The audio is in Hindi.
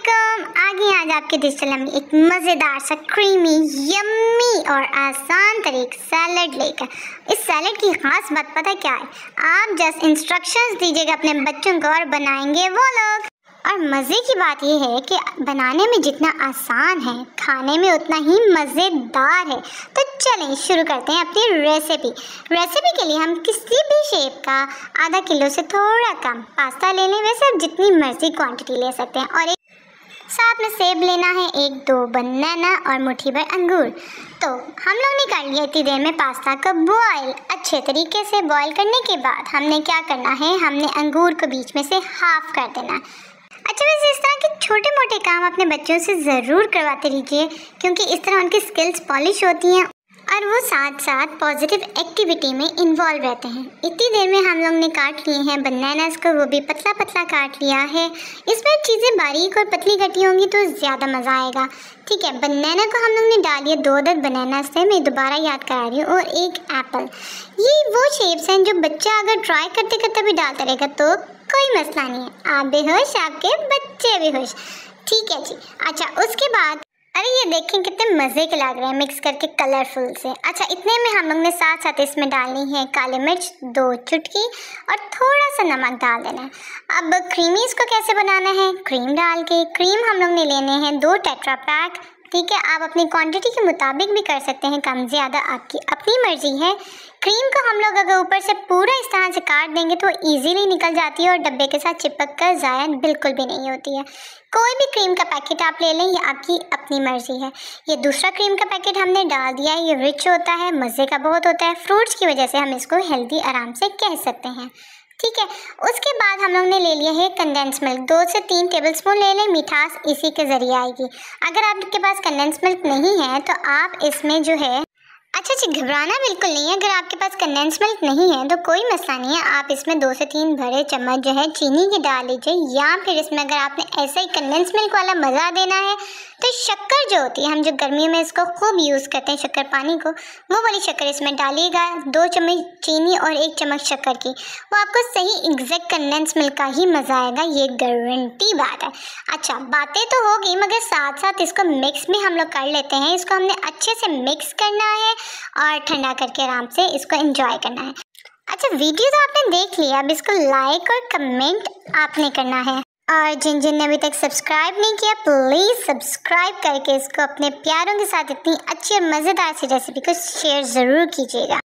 वालेकुम। आगे आज आपके डिश में एक मज़ेदार सा क्रीमी यम्मी और आसान तरीके सैलड लेकर। इस सैलड की खास बात पता क्या है? आप जस्ट इंस्ट्रक्शंस दीजिएगा अपने बच्चों को और बनाएंगे वो लोग। और मज़े की बात यह है कि बनाने में जितना आसान है खाने में उतना ही मज़ेदार है। तो चलें शुरू करते हैं अपनी रेसिपी के लिए हम किसी भी शेप का आधा किलो से थोड़ा कम पास्ता ले लें। वैसे आप जितनी मर्जी क्वांटिटी ले सकते हैं। और साथ में सेब लेना है, 1-2 बनाना और मुट्ठी भर अंगूर। तो हम लोग ने कर लिया इतनी देर में पास्ता को बॉयल। अच्छे तरीके से बॉयल करने के बाद हमने क्या करना है, हमने अंगूर को बीच में से हाफ कर देना। अच्छा, वैसे इस तरह के छोटे मोटे काम अपने बच्चों से ज़रूर करवाते रहिए, क्योंकि इस तरह उनकी स्किल्स पॉलिश होती हैं और वो साथ साथ पॉजिटिव एक्टिविटी में इन्वॉल्व रहते हैं। इतनी देर में हम लोग ने काट लिए हैं बनानास को, वो भी पतला पतला काट लिया है। इसमें चीज़ें बारीक और पतली कटी होंगी तो ज़्यादा मज़ा आएगा। ठीक है, बनाना को हम लोग ने डाल दिया 2 अदद बनानास थे, मैं दोबारा याद करा रही हूँ, और 1 एप्पल। ये वो शेप्स हैं जो बच्चा अगर ट्राई करते करते भी डालता रहेगा तो कोई मसला नहीं है। आप भी खुश, आपके बच्चे भी खुश। ठीक है जी। अच्छा, उसके बाद अरे ये देखें कितने मज़े के लग रहे हैं मिक्स करके कलरफुल से। अच्छा, इतने में हम लोग ने साथ साथ इसमें डालनी है काली मिर्च 2 चुटकी और थोड़ा सा नमक डाल देना है। अब क्रीमी इसको कैसे बनाना है, क्रीम डाल के, क्रीम हम लोग ने लेने हैं 2 टेट्रा पैक। ठीक है, आप अपनी क्वांटिटी के मुताबिक भी कर सकते हैं, कम ज़्यादा आपकी अपनी मर्जी है। क्रीम को हम लोग अगर ऊपर से पूरा इस तरह से काट देंगे तो इजीली निकल जाती है और डब्बे के साथ चिपक कर ज़ाया बिल्कुल भी नहीं होती है। कोई भी क्रीम का पैकेट आप ले लें, ये आपकी अपनी मर्जी है। ये दूसरा क्रीम का पैकेट हमने डाल दिया है, ये रिच होता है, मज़े का बहुत होता है। फ्रूट्स की वजह से हम इसको हेल्दी आराम से कह सकते हैं। ठीक है, उसके बाद हम लोग ने ले लिया है कंडेंस मिल्क। 2 से 3 टेबलस्पून ले लें, मिठास इसी के ज़रिए आएगी। अगर आपके पास कंडेंस मिल्क नहीं है तो आप इसमें जो है, अच्छा जी, घबराना बिल्कुल नहीं है। अगर आपके पास कंडेंस मिल्क नहीं है तो कोई मसला नहीं है, आप इसमें 2 से 3 बड़े चम्मच जो है चीनी के डाल लीजिए, या फिर इसमें अगर आपने ऐसे ही कंडेंस मिल्क वाला मज़ा देना है तो शक्कर जो होती है, हम जो गर्मियों में इसको खूब यूज़ करते हैं शक्कर पानी को, वो वाली शक्कर इसमें डालिएगा। 2 चम्मच चीनी और 1 चम्मच शक्कर की, वो आपको सही एग्जैक्ट कंडेंस मिल्क का ही मज़ा आएगा, ये गारंटी बात है। अच्छा, बातें तो होगी मगर साथ साथ इसको मिक्स भी हम लोग कर लेते हैं। इसको हमने अच्छे से मिक्स करना है और ठंडा करके आराम से इसको एंजॉय करना है। अच्छा, वीडियो तो आपने देख लिया, अब इसको लाइक और कमेंट आपने करना है। और जिन ने अभी तक सब्सक्राइब नहीं किया, प्लीज़ सब्सक्राइब करके इसको अपने प्यारों के साथ इतनी अच्छी और मज़ेदार सी रेसिपी को शेयर ज़रूर कीजिएगा।